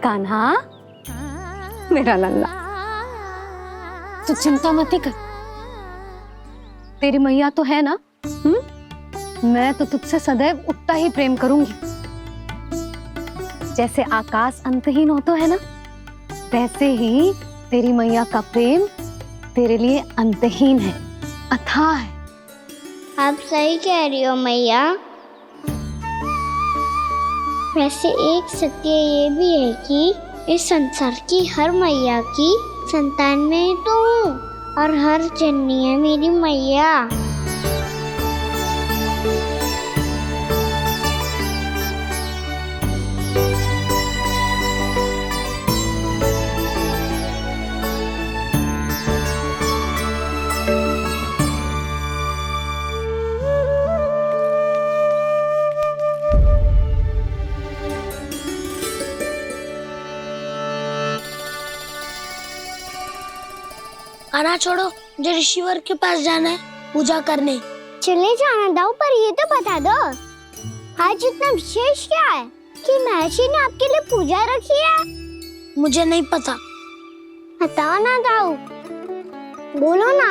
कान्हा मेरा लल्ला, तू चिंता मत कर, तेरी मैया तो है ना। मैं तो तुझसे सदैव उतना ही प्रेम करूंगी जैसे आकाश अंतहीन होता है ना, वैसे ही तेरी मैया का प्रेम तेरे लिए अंतहीन है, अथाह है। आप सही कह रही हो मैया। वैसे एक सत्य ये भी है कि इस संसार की हर मैया की संतान में तो हूँ और हर जननी है मेरी मैया। आना छोड़ो, मुझे ऋषिवर के पास जाना है पूजा करने। चले जाना दाऊ, पर ये तो बता दो आज इतना विशेष क्या है कि महर्षि ने आपके लिए पूजा रखी है? मुझे नहीं पता। बताओ ना दाऊ, बोलो ना।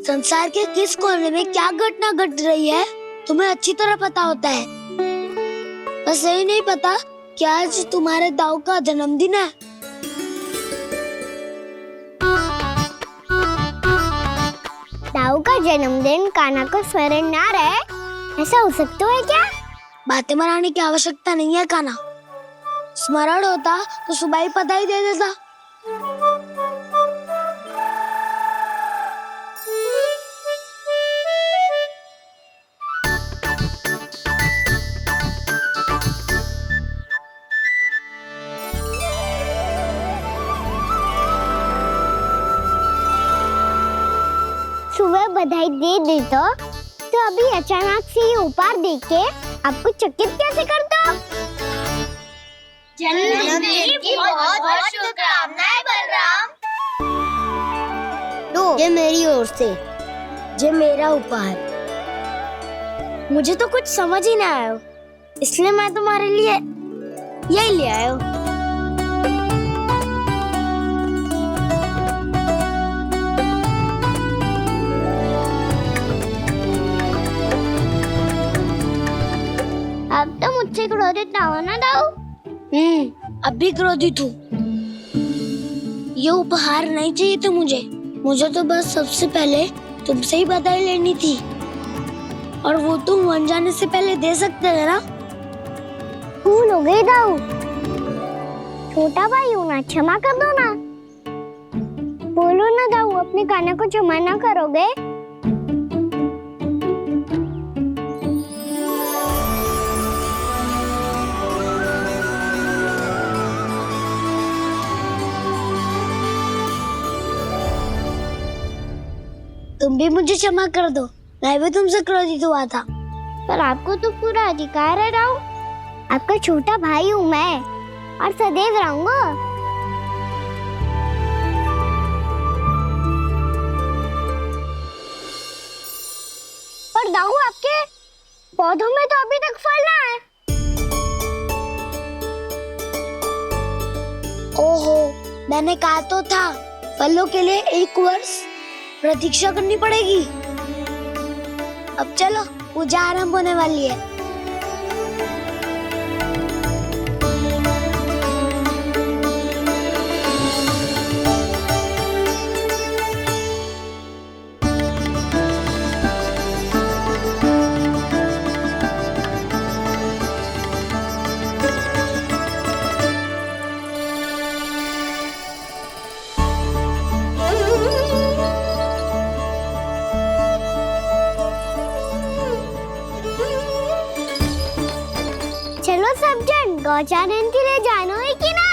संसार के किस कोने में क्या घटना घट रही है तुम्हें अच्छी तरह पता होता है। बस यही नहीं पता कि आज तुम्हारे दाऊ का जन्मदिन है। दाऊ का जन्मदिन कान्हा को स्मरण ना रहे, ऐसा हो सकता है क्या? बातें बनाने की आवश्यकता नहीं है कान्हा, स्मरण होता तो सुबह ही पता ही दे देता। सुबह बधाई दे दी तो अभी अचानक से ये उपहार देख के आपको चकित कैसे कर दो? जन्मदिन की बहुत-बहुत शुभकामनाएं बलराम। लो, ये मेरी ओर से। ये मेरा उपहार। मुझे तो कुछ समझ ही ना आया, इसलिए मैं तुम्हारे लिए यही ले आया हूँ। अब तो मुझसे क्रोधित ना हो ना दाऊ। अब भी क्रोधित हूँ। ये उपहार नहीं चाहिए था मुझे तो बस सबसे पहले तुमसे ही बधाई लेनी थी, और वो तुम बन जाने से पहले दे सकते थे ना। भूल हो गई दाऊ, छोटा भाई हूँ ना, क्षमा कर दो ना। बोलो ना दाऊ, अपने कान्हा को क्षमा ना करोगे? तुम भी मुझे क्षमा कर दो, मैं भी तुमसे क्रोधित हुआ था। पर आपको तो पूरा अधिकार है दाऊ, आपका छोटा भाई हूँ मैं और सदैव रहूंगा। पर दाऊ, आपके पौधों में तो अभी तक फल ना है। ओहो, मैंने कहा तो था फलों के लिए 1 वर्ष प्रतीक्षा करनी पड़ेगी। अब चलो, पूजा आरंभ होने वाली है। चलो सब जन गौचारण के लिए जानो है कि ना?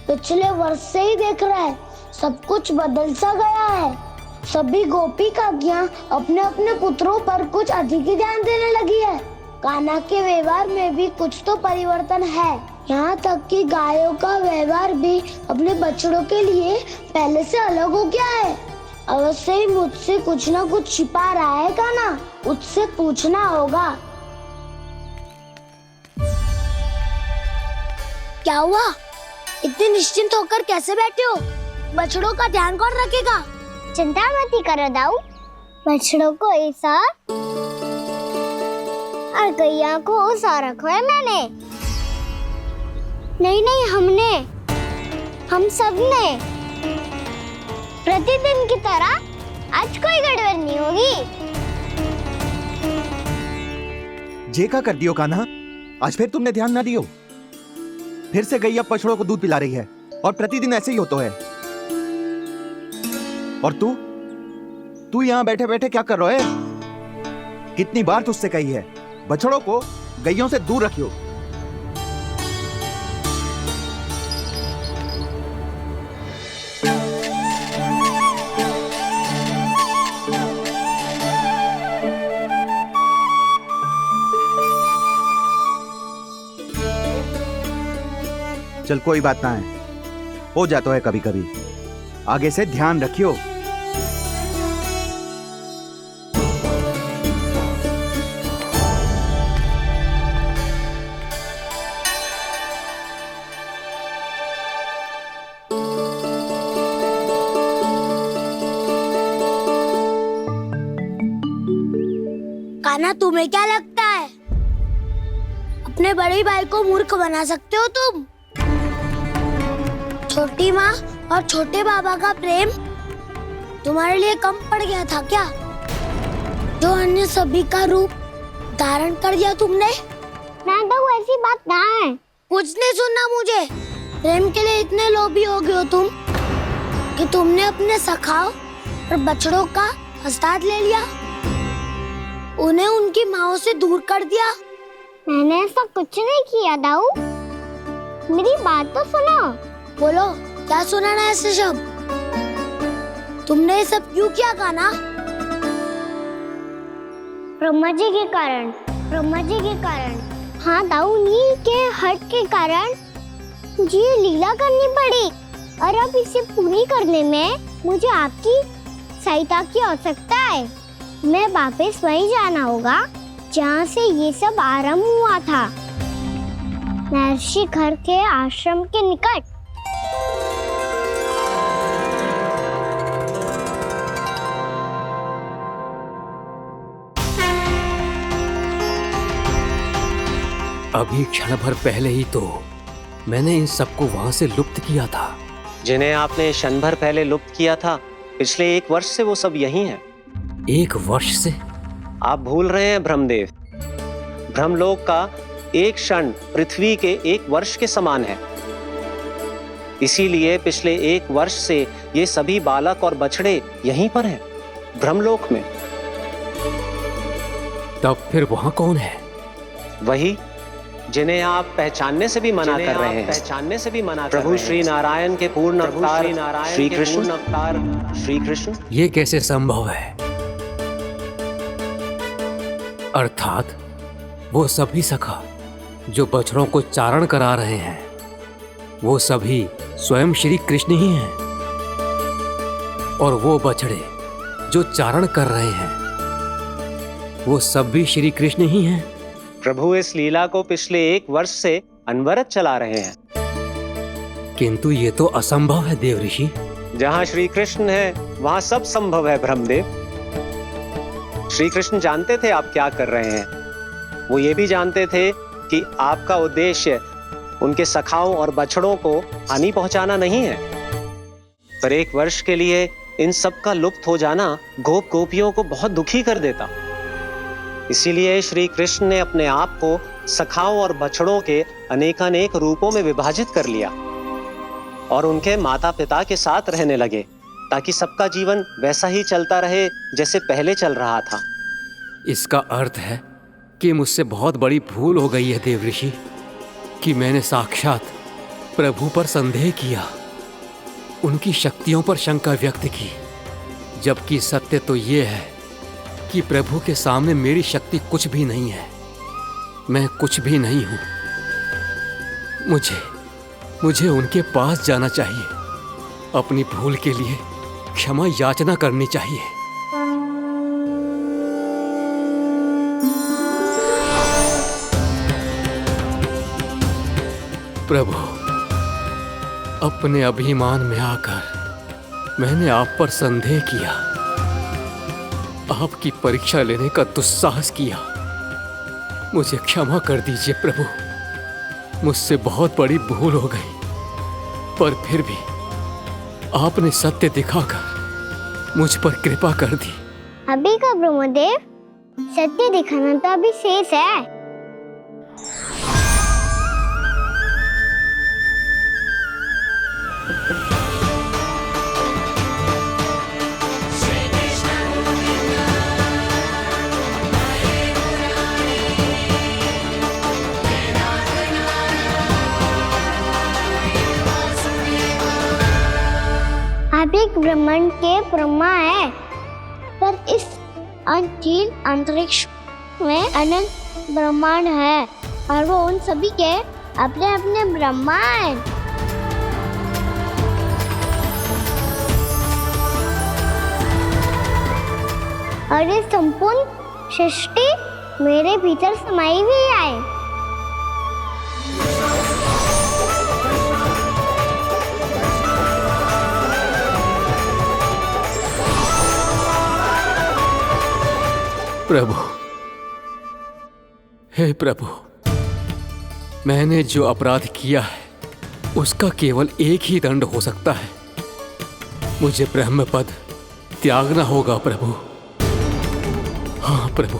पिछले वर्ष से ही देख रहा है, सब कुछ बदल सा गया है। सभी गोपी काकियां अपने अपने पुत्रों पर कुछ अधिक ही ध्यान देने लगी है। कान्हा के व्यवहार में भी कुछ तो परिवर्तन है। यहाँ तक कि गायों का व्यवहार भी अपने बछड़ों के लिए पहले से अलग हो गया है। अवश्य ही मुझसे कुछ ना कुछ छिपा रहा है कान्हा, उससे पूछना होगा। क्या हुआ? इतने निश्चिंत होकर कैसे बैठे हो? बछड़ों का ध्यान कौन रखेगा? चिंता मत करो दाऊ, बछड़ों को ऐसा और गैया को ऐसा रखा है मैंने। नहीं, हम सब ने प्रतिदिन की तरह आज कोई गड़बड़ नहीं होगी। जे का कर दियो कान्हा, आज फिर तुमने ध्यान ना दियो। फिर से गैया बछड़ों को दूध पिला रही है और प्रतिदिन ऐसे ही होता है। और तू यहाँ बैठे बैठे क्या कर रहा है? कितनी बार तुझसे कही है बछड़ों को गैयों से दूर रखियो। चल कोई बात ना है, हो जाता है कभी कभी। आगे से ध्यान रखियो। कान्हा, तुम्हें क्या लगता है अपने बड़े भाई को मूर्ख बना सकते हो तुम? छोटी माँ और छोटे बाबा का प्रेम तुम्हारे लिए कम पड़ गया था क्या, जो अन्य सभी का रूप धारण कर दिया तुमने? ना तो ऐसी बात ना है। कुछ नहीं सुनना मुझे। प्रेम के लिए इतने लोभी हो गए हो तुम कि तुमने अपने सखाओ और बछड़ों का हस्ताक्षर ले लिया, उन्हें उनकी माँओं से दूर कर दिया। मैंने ऐसा कुछ नहीं किया दाऊ, मेरी बात तो सुनो। बोलो, क्या सुनाना है ऐसे शब्द? तुमने ये सब क्यों किया कान्हा? ब्रह्मा जी के कारण। हाँ दाऊ, उन्हीं के हट के कारण मुझे ये लीला करनी पड़ी, और अब इसे पूरी करने में मुझे आपकी सहायता की आवश्यकता है। मैं वापस वहीं जाना होगा जहाँ से ये सब आरंभ हुआ था, महर्षि घर के आश्रम के निकट। अभी क्षण भर पहले ही तो मैंने इन सबको वहां से लुप्त किया था। जिन्हें आपने क्षण भर पहले लुप्त किया था, पिछले 1 वर्ष से वो सब यही हैं। 1 वर्ष से? आप भूल रहे हैं ब्रह्मदेव, ब्रह्मलोक का एक क्षण पृथ्वी के 1 वर्ष के समान है। इसीलिए पिछले 1 वर्ष से ये सभी बालक और बछड़े यहीं पर हैं, ब्रह्मलोक में। तब फिर वहां कौन है? वही जिन्हें आप पहचानने से भी मना कर रहे हैं, प्रभु श्री नारायण के पूर्ण अवतार श्री कृष्ण। ये कैसे संभव है? अर्थात वो सभी सखा जो बछड़ों को चारण करा रहे हैं, वो सभी स्वयं श्री कृष्ण ही हैं, और वो बछड़े जो चारण कर रहे हैं, वो सब भी श्री कृष्ण ही हैं। प्रभु इस लीला को पिछले 1 वर्ष से अनवरत चला रहे हैं। किंतु ये तो असंभव है देव ऋषि। जहाँ श्री कृष्ण है वहाँ सब संभव है ब्रह्मदेव। श्री कृष्ण जानते थे आप क्या कर रहे हैं। वो ये भी जानते थे कि आपका उद्देश्य उनके सखाओं और बछड़ों को हानि पहुंचाना नहीं है। पर 1 वर्ष के लिए इन सब का लुप्त हो जाना गोप गोपियों को बहुत दुखी कर देता। इसीलिए श्री कृष्ण ने अपने आप को सखाओं और बछड़ों के अनेकानेक रूपों में विभाजित कर लिया और उनके माता पिता के साथ रहने लगे, ताकि सबका जीवन वैसा ही चलता रहे जैसे पहले चल रहा था। इसका अर्थ है कि मुझसे बहुत बड़ी भूल हो गई है देव ऋषि, कि मैंने साक्षात प्रभु पर संदेह किया, उनकी शक्तियों पर शंका व्यक्त की, जबकि सत्य तो ये है कि प्रभु के सामने मेरी शक्ति कुछ भी नहीं है। मैं कुछ भी नहीं हूं। मुझे उनके पास जाना चाहिए। अपनी भूल के लिए क्षमा याचना करनी चाहिए। प्रभु, अपने अभिमान में आकर मैंने आप पर संदेह किया, आपकी परीक्षा लेने का दुस्साहस किया। मुझे क्षमा कर दीजिए प्रभु, मुझसे बहुत बड़ी भूल हो गई, पर फिर भी आपने सत्य दिखाकर मुझ पर कृपा कर दी। अभी का ब्रह्मदेव, सत्य दिखाना तो अभी शेष है। आप एक ब्रह्मांड के ब्रह्मा है, पर इस अनंत अंतरिक्ष में अनंत ब्रह्मांड है और वो उन सभी के अपने अपने ब्रह्मा हैं। और ये संपूर्ण सृष्टि मेरे भीतर समाई हुई है। प्रभु, हे प्रभु, मैंने जो अपराध किया है उसका केवल एक ही दंड हो सकता है। मुझे ब्रह्म पद त्यागना होगा प्रभु। हाँ प्रभु,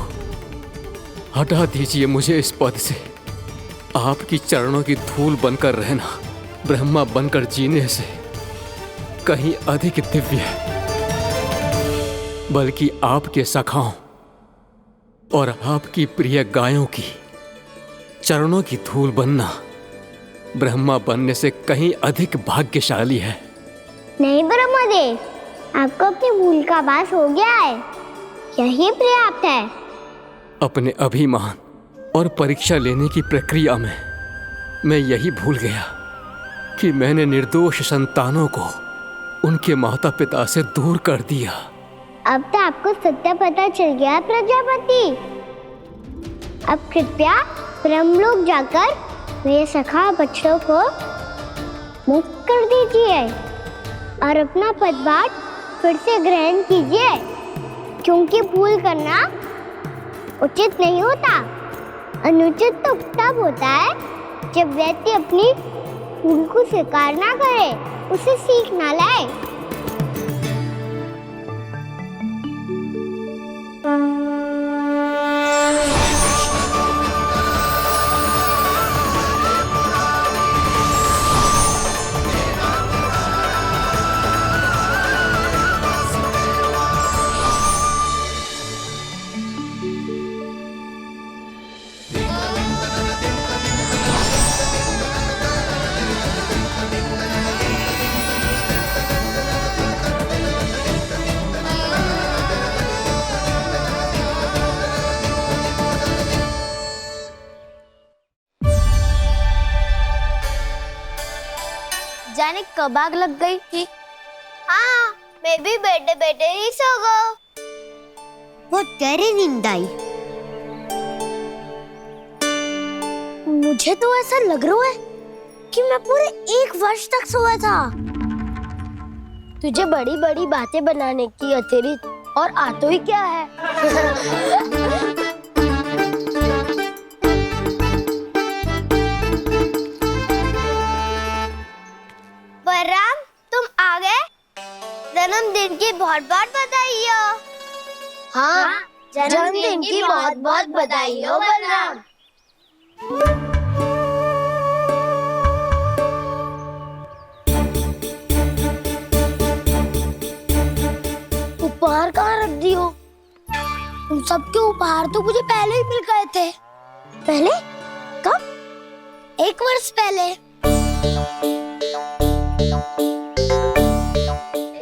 हटा दीजिए मुझे इस पद से। आपकी चरणों की धूल बनकर रहना ब्रह्मा बनकर जीने से कहीं अधिक दिव्य है। बल्कि आपके सखाओं और आपकी प्रिय गायों की चरणों की धूल बनना ब्रह्मा बनने से कहीं अधिक भाग्यशाली है। नहीं ब्रह्मदेव, आपको अपनी भूल का आभास हो गया है, यही पर्याप्त है। अपने अभिमान और परीक्षा लेने की प्रक्रिया में मैं यही भूल गया कि मैंने निर्दोष संतानों को उनके माता पिता से दूर कर दिया। अब तो आपको सत्य पता चल गया प्रजापति। अब कृपया ब्रह्मलोक जाकर मेरे सखा बच्चों को मुक्त कर दीजिए और अपना पदभार फिर से ग्रहण कीजिए, क्योंकि भूल करना उचित नहीं होता। अनुचित तो तब होता है जब व्यक्ति अपनी भूल को स्वीकार ना करे, उसे सीख ना लाए। जाने कब आग लग गई थी। हाँ, मैं भी बैठे बैठे ही सो गया। वो तेरी नींद आई। मुझे तो ऐसा लग रहा है कि मैं पूरे 1 वर्ष तक सोया था। तुझे बड़ी बड़ी बातें बनाने की अतिरिक्त और आता ही क्या है। बलराम, तुम आ गए? जन्मदिन की बहुत बहुत बधाई हो। हाँ, जन्मदिन की बहुत बहुत बधाई हो बलराम। उपहार कहाँ रख दी हो? उन सबके उपहार तो मुझे पहले ही मिल गए थे। पहले? कब? 1 वर्ष पहले।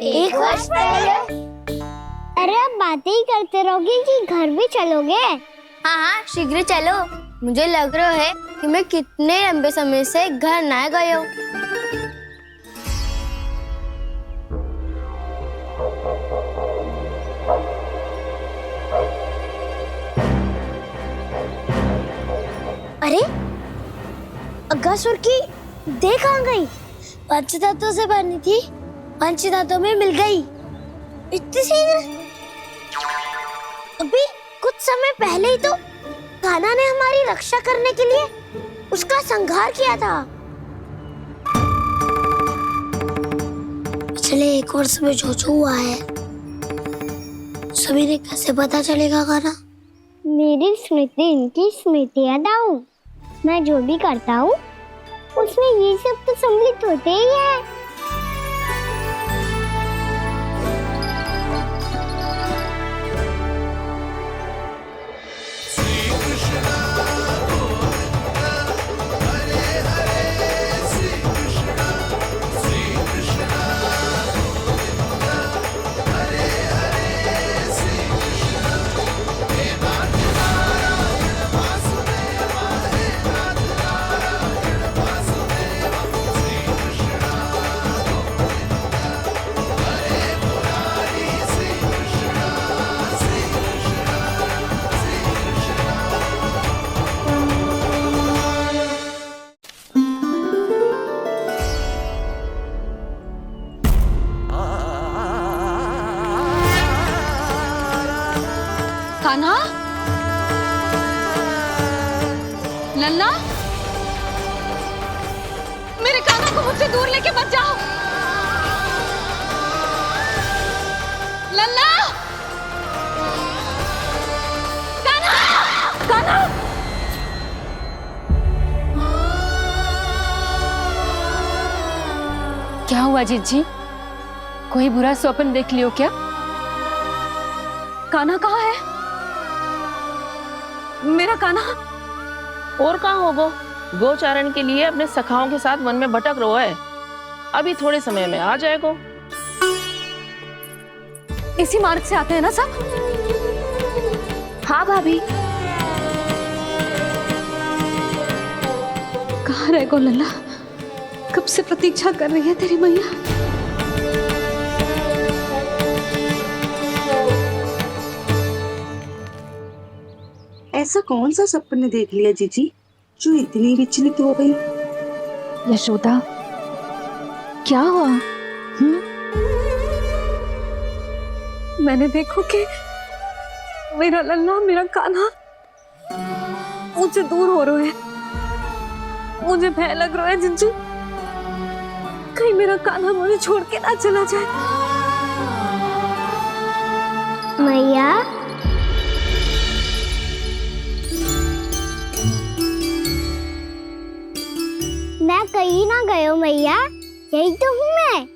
1 वर्ष पहले? अरे अब बातें ही करते रहोगे कि घर भी चलोगे? हाँ हाँ, शीघ्र चलो। मुझे लग रहा है कि मैं कितने लंबे समय से घर ना गया हूँ। अरे अगासुर की देह कहाँ गई? पंचतत्वों से बनी थी, पंचतत्वों में मिल गई। इतनी शीघ्र? अभी कुछ समय पहले ही तो कान्हा ने हमारी रक्षा करने के लिए उसका संहार किया था। पिछले 1 वर्ष में जो हुआ है सभी ने कैसे पता चलेगा कान्हा? मेरी स्मृति इनकी स्मृति है दाऊ। मैं जो भी करता हूँ उसमें ये सब तो सम्मिलित होते ही है। कान्हा, लल्ला, मेरे कान्हा को मुझसे दूर लेके मत जाओ। लल्ला, कान्हा, कान्हा। क्या हुआ जीजी? कोई बुरा स्वप्न देख लियो क्या? कान्हा कहाँ है? मेरा कान्हा? और कहाँ होगो? गोचारण के लिए अपने सखाओं के साथ वन में भटक रहो है। अभी थोड़े समय में आ जाएगो। इसी मार्ग से आते हैं ना सब? हाँ भाभी। कहाँ रह गो लल्ला? कब से प्रतीक्षा कर रही है तेरी मैया। ऐसा कौन सा सपने देख लिया जीजी जो इतनी विचलित हो गई? यशोदा, क्या हुआ? मैंने देखो कि मेरा लल्ला, मेरा कान्हा मुझसे दूर हो रहे हैं। मुझे भय लग रहा है जीजू, कहीं मेरा कान्हा मुझे छोड़ के ना चला जाए। मैया, मैं कहीं ना गया हूँ मैया, यही तो हूँ मैं।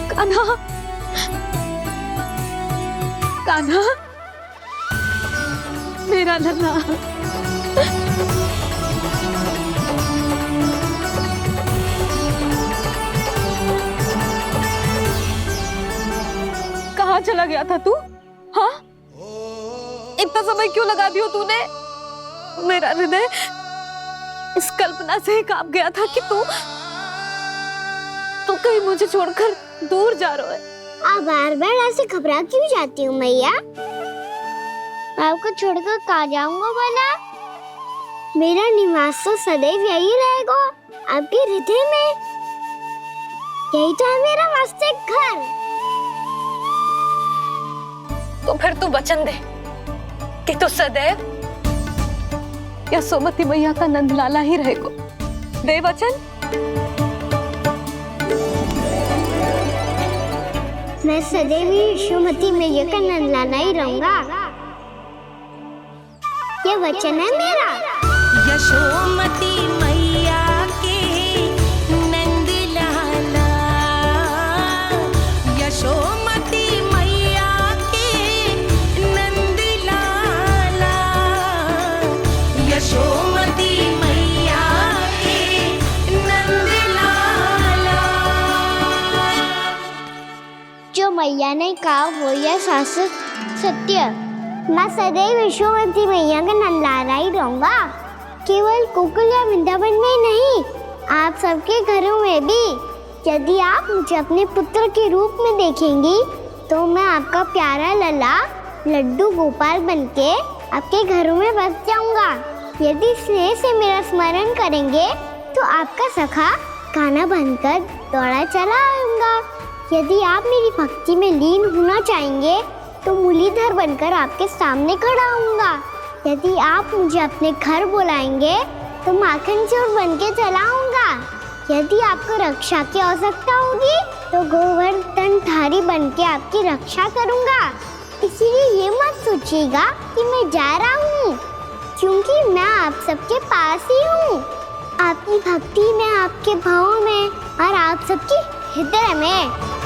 कान्हा, कान्हा, मेरा लल्ला। कहाँ चला गया था तू? हाँ, इतना समय क्यों लगा दियो तूने? मेरा हृदय इस कल्पना से ही कांप गया था कि तू कहीं मुझे छोड़कर दूर जा रहा है। आप बार बार ऐसे घबरा क्यों जाती हूँ मैया? आपको छोड़कर कहाँ जाऊंगा भला? मेरा निवास तो सदैव यही रहेगा, आपके हृदय में। यही तो है मेरा वास्तविक घर। तो फिर तू वचन दे कि तू सदैव यशोमती मैया का नंदलाला ही रहेगा। दे वचन। मैं सदैव यशोमती मैया का नंदलाला ही रहूंगा। ये वचन है मेरा। यशोमती मैया के नंदलाला, यशोमती मैया के नंदलाला, यशोमती मैया के नंदलाला। जो मैया मैया ने कहा वो यह शाश्वत सत्य। मैं सदैव यशोमती मैया का नंदलाला ही रहूंगा, केवल गोकुल या वृंदावन में नहीं, आप सबके घरों में भी। यदि आप मुझे अपने पुत्र के रूप में देखेंगी तो मैं आपका प्यारा लल्ला लड्डू गोपाल बनके आपके घरों में बस जाऊंगा। यदि स्नेह से मेरा स्मरण करेंगे तो आपका सखा गाना बनकर दौड़ा चला आऊंगा। यदि आप मेरी भक्ति में लीन होना चाहेंगे तो मुरलीधर बनकर आपके सामने खड़ा होऊंगा। यदि आप मुझे अपने घर बुलाएंगे तो माखन चोर बनके चला आऊंगा। यदि आपको रक्षा की आवश्यकता होगी तो गोवर्धनधारी बनके आपकी रक्षा करूंगा। इसीलिए ये मत सोचिएगा कि मैं जा रहा हूँ, क्योंकि मैं आप सबके पास ही हूँ, आपकी भक्ति में, आपके भाव में और आप सबके हृदय में।